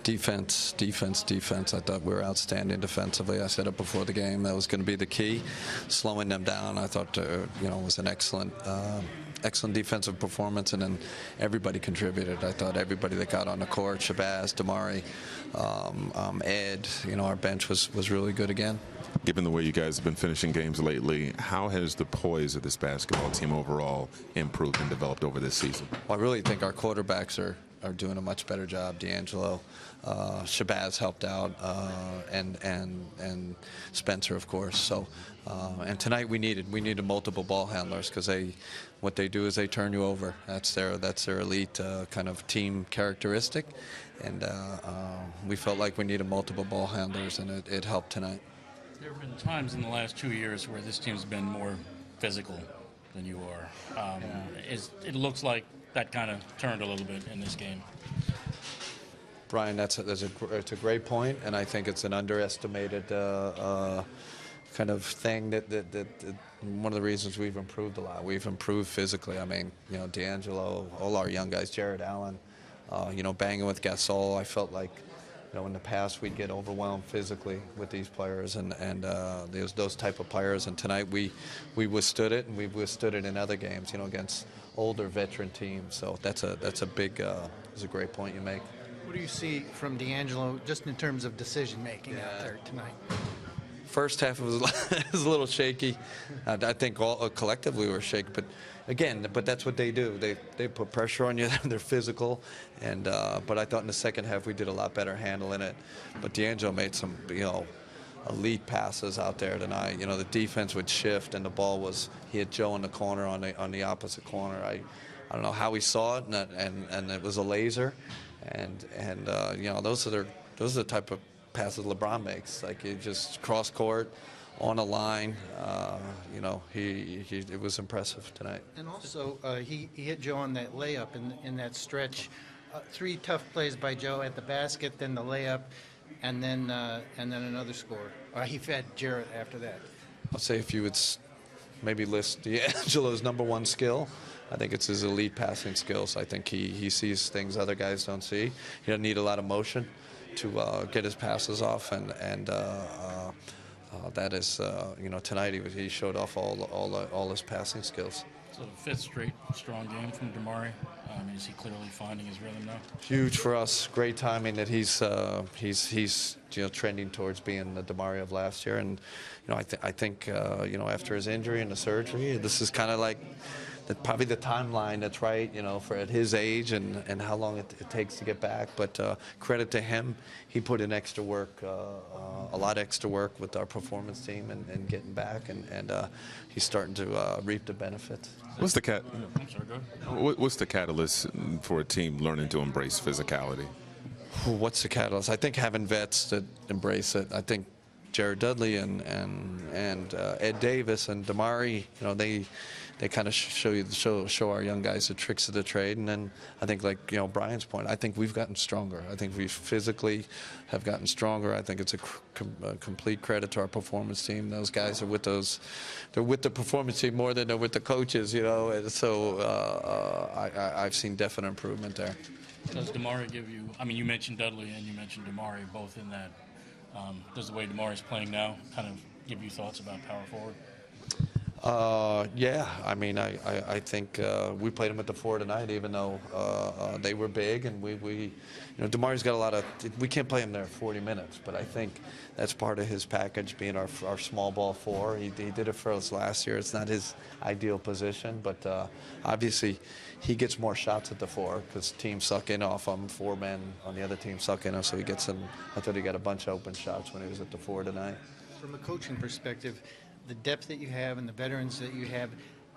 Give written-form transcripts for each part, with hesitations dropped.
Defense, defense, defense. I thought we were outstanding defensively. I said it before the game. That was going to be the key. Slowing them down, I thought, was an excellent defensive performance, and then everybody contributed. I thought everybody that got on the court, Shabazz, Damari, Ed, our bench was really good again. Given the way you guys have been finishing games lately, how has the poise of this basketball team overall improved and developed over this season? Well, I really think our quarterbacks are doing a much better job. D'Angelo, Shabazz helped out, and Spencer, of course. So, and tonight we needed multiple ball handlers, because what they do is they turn you over. That's their elite kind of team characteristic, and we felt like we needed multiple ball handlers, and it helped tonight. There have been times in the last 2 years where this team's been more physical than you are. It looks like that kind of turned a little bit in this game. Brian, it's a great point, and I think it's an underestimated kind of thing that one of the reasons we've improved a lot. We've improved physically. I mean, D'Angelo, all our young guys, Jared Allen, banging with Gasol. I felt like, in the past we'd get overwhelmed physically with these players, and there's those type of players. And tonight we withstood it, and we've withstood it in other games, against older veteran teams. So that's a great point you make. What do you see from D'Angelo just in terms of decision making out there tonight? First half it was a little shaky. I think all collectively we were shaky, but that's what they do. They put pressure on you. They're physical, and but I thought in the second half we did a lot better handling it. But D'Angelo made some elite passes out there tonight. The defense would shift, and the ball was, he had Joe in the corner on the opposite corner. I don't know how he saw it, and it was a laser, and those are the type of passes LeBron makes. Like, he just cross court, on a line. It was impressive tonight. And also, he hit Joe on that layup in that stretch. 3 tough plays by Joe at the basket, then the layup, and then another score. He fed Jarrett after that. I'll say if you would maybe list D'Angelo's #1 skill, I think it's his elite passing skills. I think he sees things other guys don't see. He doesn't need a lot of motion to get his passes off, and that is, tonight he showed off all his passing skills. So the 5th straight strong game from Damari. Is he clearly finding his rhythm now? Huge for us. Great timing that he's trending towards being the Damari of last year, and I think after his injury and the surgery, this is kind of like probably the timeline that's right, for at his age and how long it takes to get back. But credit to him, he put in extra work, a lot of extra work with our performance team and getting back, and he's starting to reap the benefits. What's the catalyst for a team learning to embrace physicality? What's the catalyst? I think having vets that embrace it. I think Jared Dudley and Ed Davis and Damari, they kind of show our young guys the tricks of the trade. And then I think, like Brian's point, I think we've gotten stronger. I think we physically have gotten stronger. I think it's a complete credit to our performance team. Those guys are they're with the performance team more than they're with the coaches, And so I've seen definite improvement there. Does Damari give you? You mentioned Dudley and you mentioned Damari, both in that. Does the way Damari's playing now kind of give you thoughts about power forward? Yeah, I think we played him at the 4 tonight, even though they were big, and Damari's got a lot of. We can't play him there 40 minutes, but I think that's part of his package, being our small ball 4. He did it for us last year. It's not his ideal position, but obviously he gets more shots at the 4 because teams suck in off him. 4 men on the other team suck in him, so he gets them. I thought he got a bunch of open shots when he was at the 4 tonight. From a coaching perspective, the depth that you have and the veterans that you have,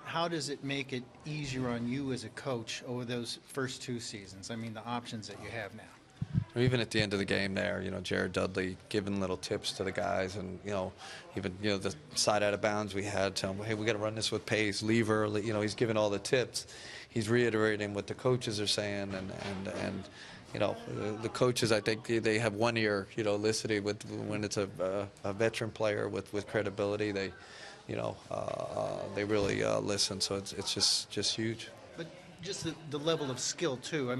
how does it make it easier on you as a coach over those first 2 seasons? The options that you have now. Even at the end of the game there, Jared Dudley giving little tips to the guys, and, even, the side out of bounds we had, tell him, hey, we got to run this with pace, leave early. He's giving all the tips. He's reiterating what the coaches are saying, and the coaches, I think they have one ear, listening with when it's a veteran player with credibility. They, they really listen. So it's just huge. But just the level of skill too.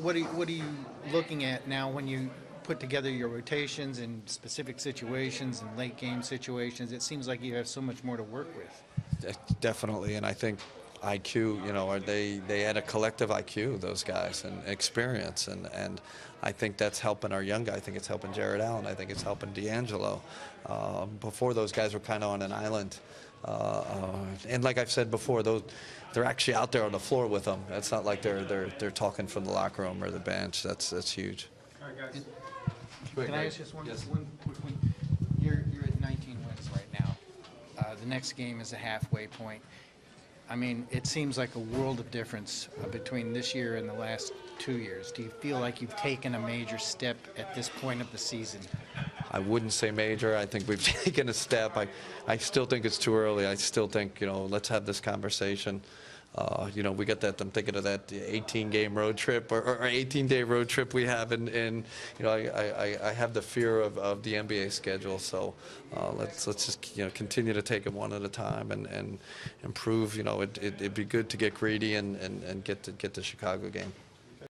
what are you looking at now when you put together your rotations in specific situations and late game situations? It seems like you have so much more to work with. Definitely, and I think IQ, they had a collective IQ, those guys, and experience, and I think that's helping our young guy. I think it's helping Jared Allen. I think it's helping D'Angelo. Before, those guys were kind of on an island, and like I've said before, they're actually out there on the floor with them. It's not like they're talking from the locker room or the bench. That's huge. All right, guys. Can I ask just one quick one? You're at 19 wins right now. The next game is a halfway point. I mean, it seems like a world of difference between this year and the last 2 years. Do you feel like you've taken a major step at this point of the season? I wouldn't say major. I think we've taken a step. I still think it's too early. I still think, let's have this conversation. We got that. I'm thinking of that 18-game road trip or 18-day road trip we have in I have the fear of the NBA schedule. So let's just continue to take it one at a time and improve. It'd be good to get greedy and get the Chicago game.